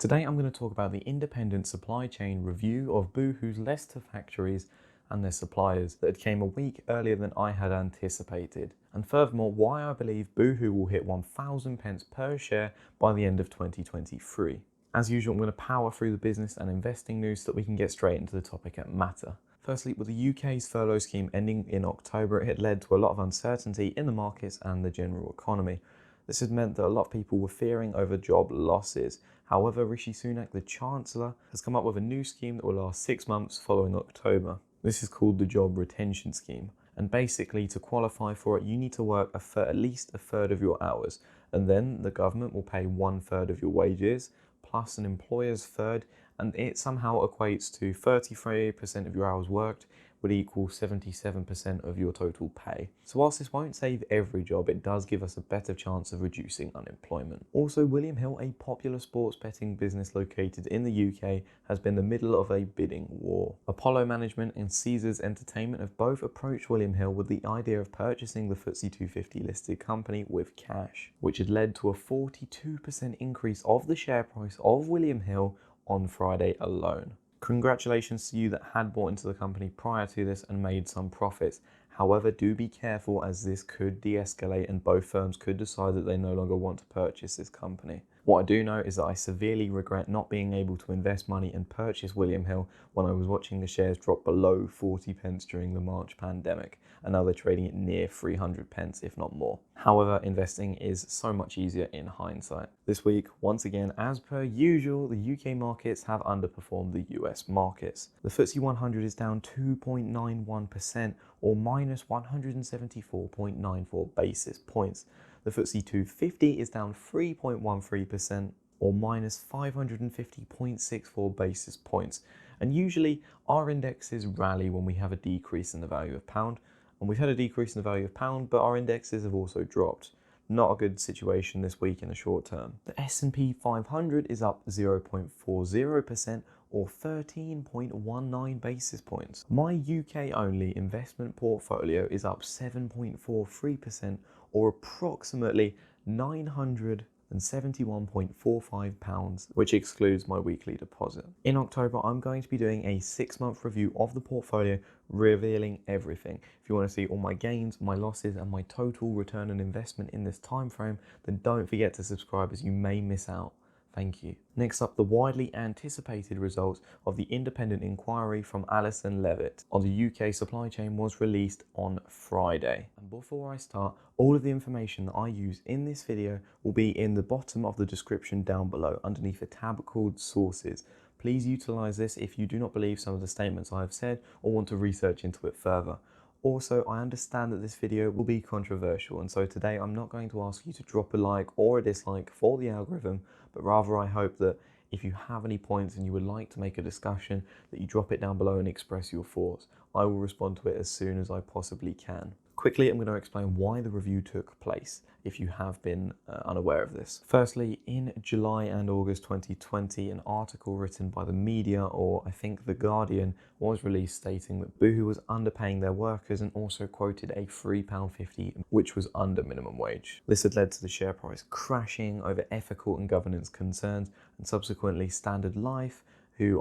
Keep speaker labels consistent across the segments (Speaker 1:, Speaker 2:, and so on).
Speaker 1: Today I'm going to talk about the independent supply chain review of Boohoo's Leicester factories and their suppliers that came a week earlier than I had anticipated, and furthermore why I believe Boohoo will hit 1,000 pence per share by the end of 2023. As usual, I'm going to power through the business and investing news so that we can get straight into the topic at matter. Firstly, with the UK's furlough scheme ending in October, it had led to a lot of uncertainty in the markets and the general economy. This had meant that a lot of people were fearing over job losses. However, Rishi Sunak, the Chancellor, has come up with a new scheme that will last 6 months following October. This is called the Job Retention Scheme. And basically, to qualify for it, you need to work at least a third of your hours. And then the government will pay 1/3 of your wages, plus an employer's third. And it somehow equates to 33% of your hours worked would equal 77% of your total pay. So whilst this won't save every job, it does give us a better chance of reducing unemployment. Also, William Hill, a popular sports betting business located in the UK, has been in the middle of a bidding war. Apollo Management and Caesars Entertainment have both approached William Hill with the idea of purchasing the FTSE 250 listed company with cash, which had led to a 42% increase of the share price of William Hill on Friday alone. Congratulations to you that had bought into the company prior to this and made some profits. However, do be careful as this could de-escalate and both firms could decide that they no longer want to purchase this company. What I do know is that I severely regret not being able to invest money and purchase William Hill when I was watching the shares drop below 40 pence during the March pandemic, and now they're trading at near 300 pence, if not more. However, investing is so much easier in hindsight. This week, once again, as per usual, the UK markets have underperformed the US markets. The FTSE 100 is down 2.91% or minus 174.94 basis points. The FTSE 250 is down 3.13% or minus 550.64 basis points. And usually our indexes rally when we have a decrease in the value of pound. And we've had a decrease in the value of pound, but our indexes have also dropped. Not a good situation this week in the short term. The S&P 500 is up 0.40% or 13.19 basis points. My UK only investment portfolio is up 7.43% or approximately £971.45, which excludes my weekly deposit. In October, I'm going to be doing a 6-month review of the portfolio, revealing everything. If you want to see all my gains, my losses, and my total return on investment in this time frame, then don't forget to subscribe as you may miss out. Thank you. Next up, the widely anticipated results of the independent inquiry from Alison Levitt on the UK supply chain was released on Friday. And before I start, all of the information that I use in this video will be in the bottom of the description down below underneath a tab called Sources. Please utilize this if you do not believe some of the statements I have said or want to research into it further. Also, I understand that this video will be controversial, and so today I'm not going to ask you to drop a like or a dislike for the algorithm, but rather I hope that if you have any points and you would like to make a discussion, that you drop it down below and express your thoughts. I will respond to it as soon as I possibly can. Quickly, I'm going to explain why the review took place, if you have been unaware of this. Firstly, in July and August 2020, an article written by the media, or I think The Guardian, was released stating that Boohoo was underpaying their workers and also quoted a £3.50, which was under minimum wage. This had led to the share price crashing over ethical and governance concerns, and subsequently Standard Life, who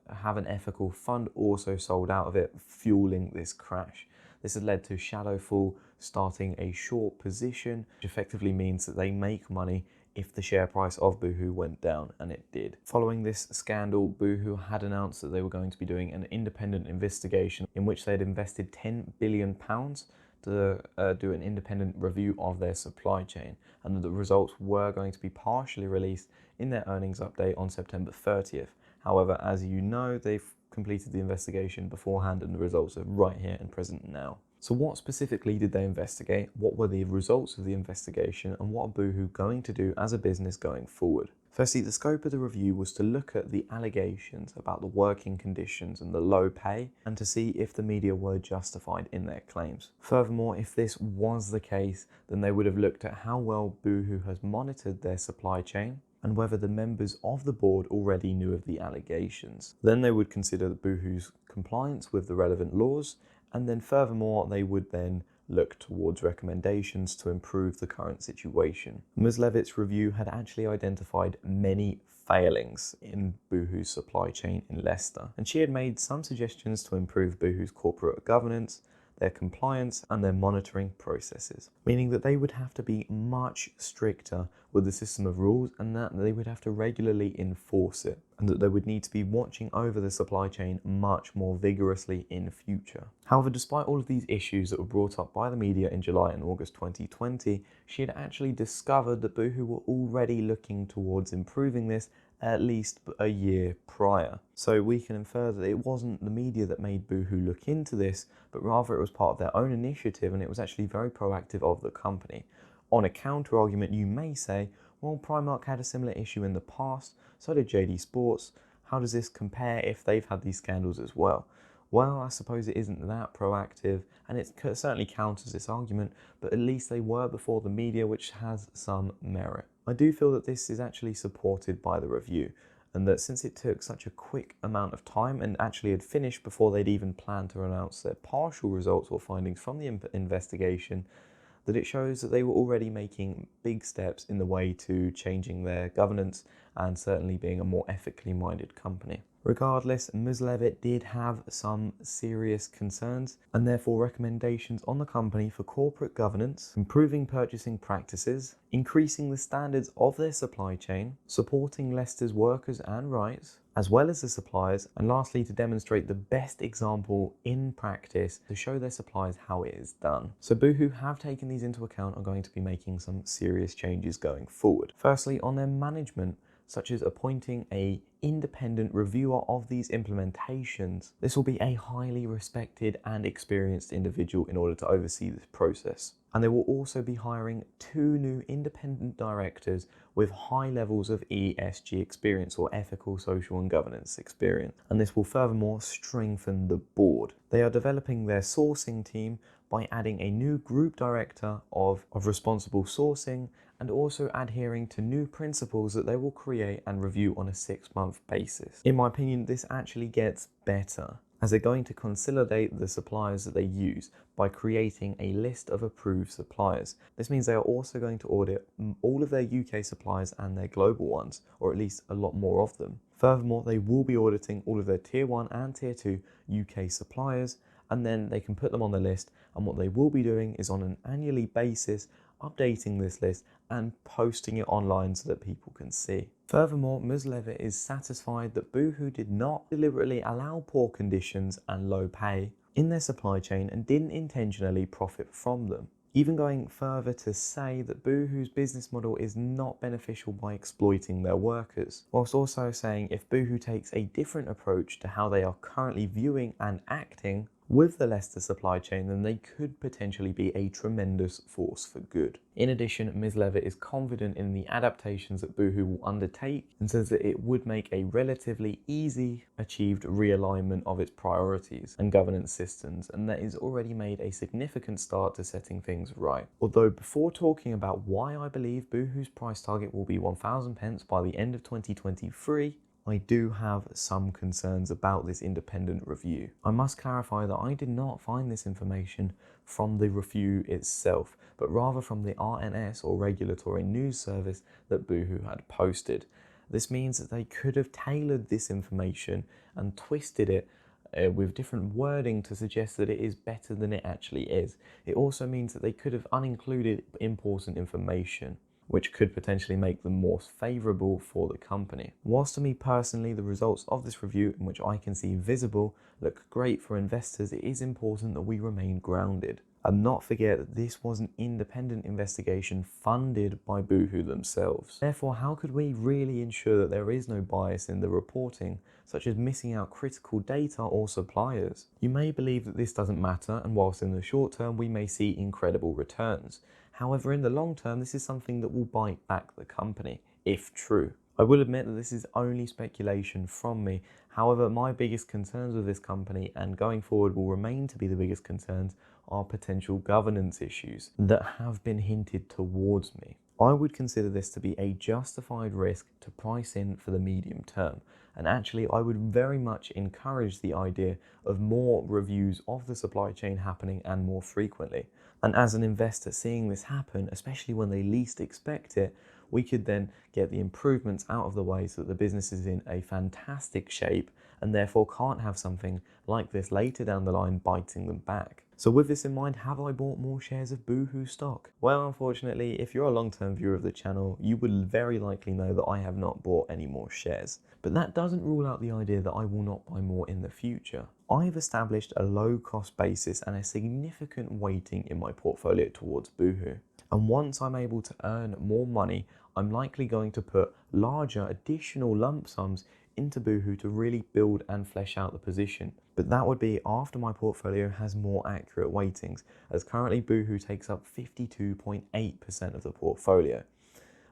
Speaker 1: have an ethical fund, also sold out of it, fueling this crash. This has led to Shadowfall starting a short position, which effectively means that they make money if the share price of Boohoo went down, and it did. Following this scandal, Boohoo had announced that they were going to be doing an independent investigation in which they had invested £10 billion to do an independent review of their supply chain, and that the results were going to be partially released in their earnings update on September 30th. However, as you know, they've completed the investigation beforehand and the results are right here and present now. So what specifically did they investigate? What were the results of the investigation, and what are Boohoo going to do as a business going forward? Firstly, the scope of the review was to look at the allegations about the working conditions and the low pay, and to see if the media were justified in their claims. Furthermore, if this was the case, then they would have looked at how well Boohoo has monitored their supply chain, and whether the members of the board already knew of the allegations. Then they would consider Boohoo's compliance with the relevant laws, and then furthermore they would then look towards recommendations to improve the current situation. Ms. Levitt's review had actually identified many failings in Boohoo's supply chain in Leicester, and she had made some suggestions to improve Boohoo's corporate governance, their compliance and their monitoring processes, meaning that they would have to be much stricter with the system of rules and that they would have to regularly enforce it, and that they would need to be watching over the supply chain much more vigorously in future. However, despite all of these issues that were brought up by the media in July and August 2020, she had actually discovered that Boohoo were already looking towards improving this at least a year prior. So we can infer that it wasn't the media that made Boohoo look into this, but rather it was part of their own initiative, and it was actually very proactive of the company. On a counter argument, you may say, well, Primark had a similar issue in the past, so did JD Sports. How does this compare if they've had these scandals as well? Well, I suppose it isn't that proactive, and it certainly counters this argument, but at least they were before the media, which has some merit. I do feel that this is actually supported by the review, and that since it took such a quick amount of time and actually had finished before they'd even planned to announce their partial results or findings from the investigation, that it shows that they were already making big steps in the way to changing their governance and certainly being a more ethically minded company. Regardless, Ms. Levitt did have some serious concerns and therefore recommendations on the company for corporate governance, improving purchasing practices, increasing the standards of their supply chain, supporting Leicester's workers and rights, as well as the suppliers, and lastly to demonstrate the best example in practice to show their suppliers how it is done. So Boohoo have taken these into account and are going to be making some serious changes going forward. Firstly, on their management, such as appointing an independent reviewer of these implementations. This will be a highly respected and experienced individual in order to oversee this process. And they will also be hiring 2 new independent directors with high levels of ESG experience, or ethical, social and governance experience. And this will furthermore strengthen the board. They are developing their sourcing team by adding a new group director of responsible sourcing, and also adhering to new principles that they will create and review on a 6-month basis. In my opinion, this actually gets better, as they're going to consolidate the suppliers that they use by creating a list of approved suppliers. This means they are also going to audit all of their UK suppliers and their global ones, or at least a lot more of them. Furthermore, they will be auditing all of their Tier 1 and Tier 2 UK suppliers, and then they can put them on the list, and what they will be doing is on an annually basis updating this list and posting it online so that people can see. Furthermore, Ms. Levitt is satisfied that Boohoo did not deliberately allow poor conditions and low pay in their supply chain and didn't intentionally profit from them, even going further to say that Boohoo's business model is not beneficial by exploiting their workers, whilst also saying if Boohoo takes a different approach to how they are currently viewing and acting with the Leicester supply chain, then they could potentially be a tremendous force for good. In addition, Ms. Levitt is confident in the adaptations that Boohoo will undertake and says that it would make a relatively easy achieved realignment of its priorities and governance systems, and that is already made a significant start to setting things right. Although before talking about why I believe Boohoo's price target will be 1,000 pence by the end of 2023, I do have some concerns about this independent review. I must clarify that I did not find this information from the review itself, but rather from the RNS, or Regulatory News Service, that Boohoo had posted. This means that they could have tailored this information and twisted it with different wording to suggest that it is better than it actually is. It also means that they could have unincluded important information, which could potentially make them more favourable for the company. Whilst to me personally, the results of this review, in which I can see visible, look great for investors, it is important that we remain grounded and not forget that this was an independent investigation funded by Boohoo themselves. Therefore, how could we really ensure that there is no bias in the reporting, such as missing out critical data or suppliers? You may believe that this doesn't matter, and whilst in the short term we may see incredible returns, however, in the long term, this is something that will bite back the company, if true. I will admit that this is only speculation from me. However, my biggest concerns with this company, and going forward will remain to be the biggest concerns, are potential governance issues that have been hinted towards me. I would consider this to be a justified risk to price in for the medium term. And actually, I would very much encourage the idea of more reviews of the supply chain happening, and more frequently. And as an investor, seeing this happen, especially when they least expect it, we could then get the improvements out of the way so that the business is in a fantastic shape and therefore can't have something like this later down the line biting them back. So with this in mind, have I bought more shares of Boohoo stock? Well, unfortunately, if you're a long-term viewer of the channel, you would very likely know that I have not bought any more shares. But that doesn't rule out the idea that I will not buy more in the future. I've established a low cost basis and a significant weighting in my portfolio towards Boohoo. And once I'm able to earn more money, I'm likely going to put larger additional lump sums into Boohoo to really build and flesh out the position. But that would be after my portfolio has more accurate weightings, as currently Boohoo takes up 52.8% of the portfolio.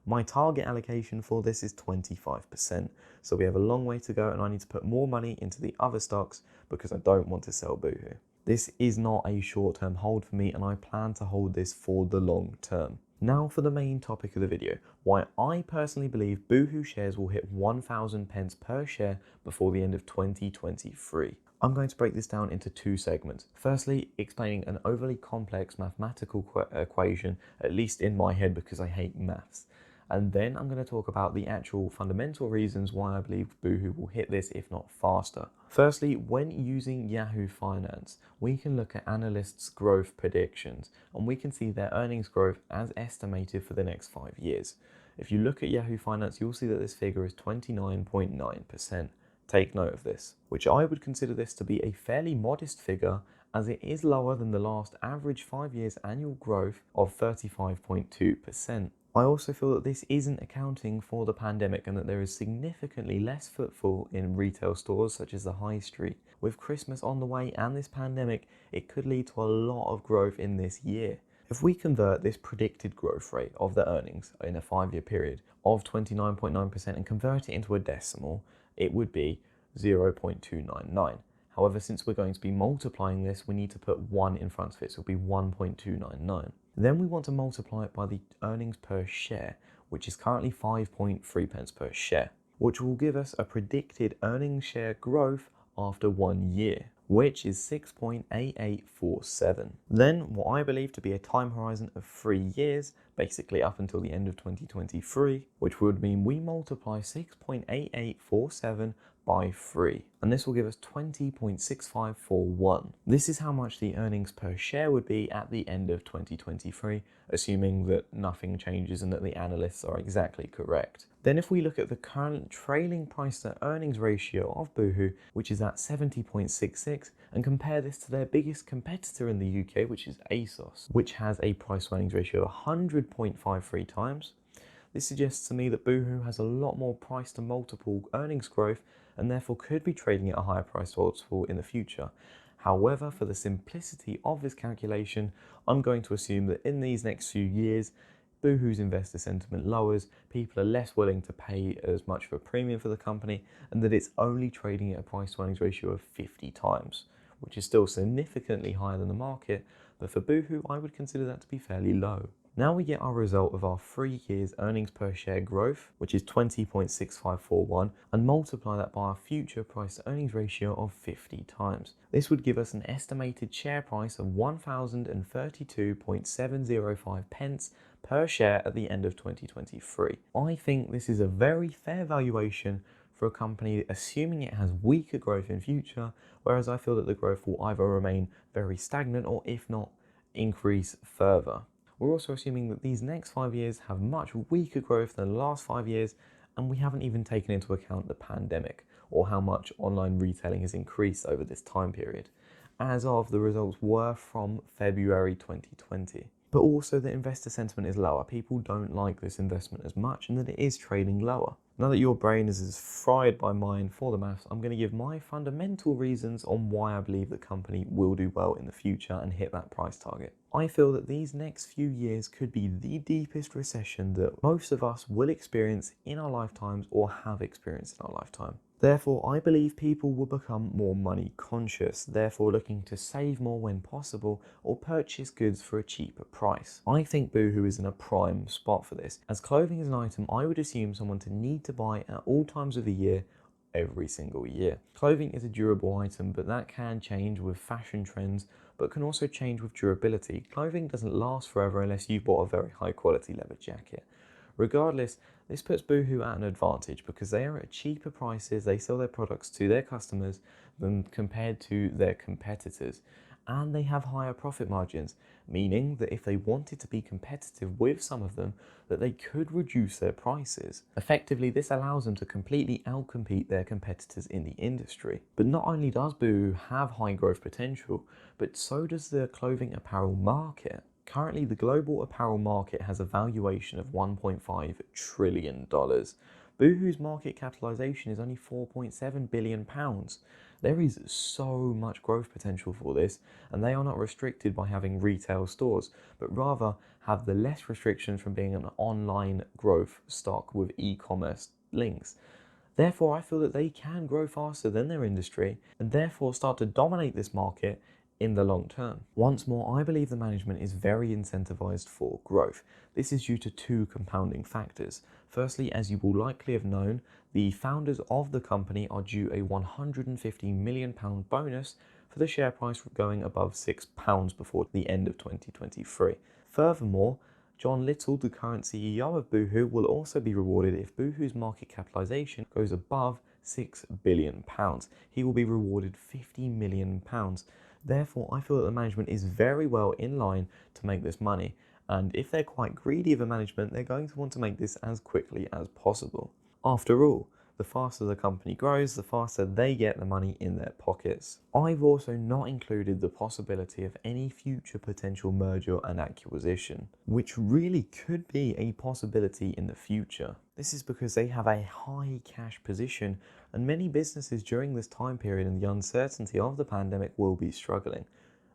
Speaker 1: My target allocation for this is 25%, so we have a long way to go and I need to put more money into the other stocks because I don't want to sell Boohoo. This is not a short-term hold for me and I plan to hold this for the long term. Now for the main topic of the video, why I personally believe Boohoo shares will hit 1,000 pence per share before the end of 2023. I'm going to break this down into two segments. Firstly, explaining an overly complex mathematical equation, at least in my head because I hate maths. And then I'm going to talk about the actual fundamental reasons why I believe Boohoo will hit this, if not faster. Firstly, when using Yahoo Finance, we can look at analysts' growth predictions, and we can see their earnings growth as estimated for the next 5 years. If you look at Yahoo Finance, you'll see that this figure is 29.9%. Take note of this, which I would consider this to be a fairly modest figure, as it is lower than the last average 5 years annual growth of 35.2%. I also feel that this isn't accounting for the pandemic and that there is significantly less footfall in retail stores such as the high street. With Christmas on the way and this pandemic, it could lead to a lot of growth in this year. If we convert this predicted growth rate of the earnings in a 5-year period of 29.9% and convert it into a decimal, it would be 0.299. However, since we're going to be multiplying this, we need to put 1 in front of it, so it'll be 1.299. Then we want to multiply it by the earnings per share, which is currently 5.3 pence per share, which will give us a predicted earnings share growth after 1 year, which is 6.8847. Then what I believe to be a time horizon of 3 years, basically up until the end of 2023, which would mean we multiply 6.8847 by 3, and this will give us 20.6541. This is how much the earnings per share would be at the end of 2023, assuming that nothing changes and that the analysts are exactly correct. Then if we look at the current trailing price to earnings ratio of Boohoo, which is at 70.66, and compare this to their biggest competitor in the UK, which is ASOS, which has a price to earnings ratio of 100.53 times, this suggests to me that Boohoo has a lot more price to multiple earnings growth and therefore could be trading at a higher price to multiple in the future. However, for the simplicity of this calculation, I'm going to assume that in these next few years, Boohoo's investor sentiment lowers, people are less willing to pay as much of a premium for the company, and that it's only trading at a price to earnings ratio of 50 times, which is still significantly higher than the market, but for Boohoo, I would consider that to be fairly low. Now we get our result of our 3 years earnings per share growth, which is 20.6541, and multiply that by our future price to earnings ratio of 50 times. This would give us an estimated share price of 1,032.705 pence per share at the end of 2023. I think this is a very fair valuation for a company assuming it has weaker growth in future, whereas I feel that the growth will either remain very stagnant or, if not, increase further. We're also assuming that these next 5 years have much weaker growth than the last 5 years, and we haven't even taken into account the pandemic or how much online retailing has increased over this time period, as of the results were from February 2020. But also the investor sentiment is lower. People don't like this investment as much and that it is trading lower. Now that your brain is as fried by mine for the maths, I'm going to give my fundamental reasons on why I believe the company will do well in the future and hit that price target. I feel that these next few years could be the deepest recession that most of us will experience in our lifetimes or have experienced in our lifetime. Therefore, I believe people will become more money conscious, therefore looking to save more when possible or purchase goods for a cheaper price. I think Boohoo is in a prime spot for this. As clothing is an item, I would assume someone to need to buy at all times of the year, every single year. Clothing is a durable item, but that can change with fashion trends, but can also change with durability. Clothing doesn't last forever unless you've bought a very high quality leather jacket. Regardless, this puts Boohoo at an advantage because they are at cheaper prices, they sell their products to their customers than compared to their competitors, and they have higher profit margins, meaning that if they wanted to be competitive with some of them, that they could reduce their prices. Effectively, this allows them to completely outcompete their competitors in the industry. But not only does Boohoo have high growth potential, but so does the clothing apparel market. Currently, the global apparel market has a valuation of $1.5 trillion. Boohoo's market capitalization is only £4.7 billion. There is so much growth potential for this, and they are not restricted by having retail stores, but rather have the less restrictions from being an online growth stock with e-commerce links. Therefore, I feel that they can grow faster than their industry and therefore start to dominate this market in the long term. Once more, I believe the management is very incentivized for growth. This is due to two compounding factors. Firstly, as you will likely have known, the founders of the company are due a £150 million bonus for the share price going above £6 before the end of 2023. Furthermore, John Little, the current CEO of Boohoo, will also be rewarded if Boohoo's market capitalization goes above £6 billion. He will be rewarded £50 million. Therefore, I feel that the management is very well in line to make this money, and if they're quite greedy of a management, they're going to want to make this as quickly as possible. After all, the faster the company grows, the faster they get the money in their pockets. I've also not included the possibility of any future potential merger and acquisition, which really could be a possibility in the future. This is because they have a high cash position, and many businesses during this time period and the uncertainty of the pandemic will be struggling.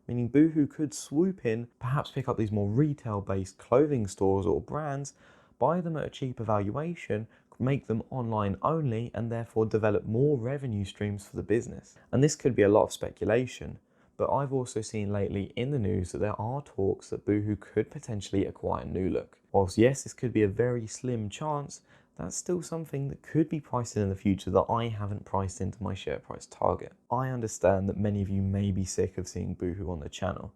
Speaker 1: Meaning Boohoo could swoop in, perhaps pick up these more retail-based clothing stores or brands, buy them at a cheaper valuation, make them online only, and therefore develop more revenue streams for the business. And this could be a lot of speculation, but I've also seen lately in the news that there are talks that Boohoo could potentially acquire New Look. Whilst yes, this could be a very slim chance, that's still something that could be priced in the future that I haven't priced into my share price target. I understand that many of you may be sick of seeing Boohoo on the channel.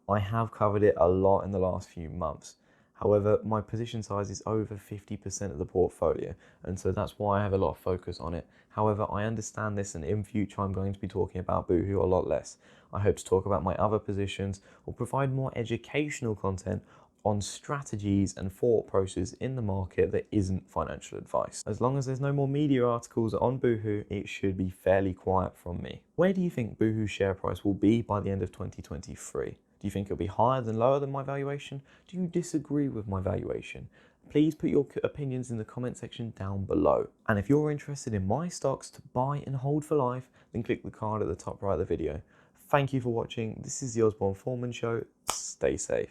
Speaker 1: I have covered it a lot in the last few months. However, my position size is over 50% of the portfolio, and so that's why I have a lot of focus on it. However, I understand this, and in future I'm going to be talking about Boohoo a lot less. I hope to talk about my other positions or provide more educational content on strategies and thought process in the market that isn't financial advice. As long as there's no more media articles on Boohoo, it should be fairly quiet from me. Where do you think Boohoo's share price will be by the end of 2023? Do you think it'll be higher than lower than my valuation? Do you disagree with my valuation? Please put your opinions in the comment section down below. And if you're interested in my stocks to buy and hold for life, then click the card at the top right of the video. Thank you for watching. This is the Ozbourne Foreman Show. Stay safe.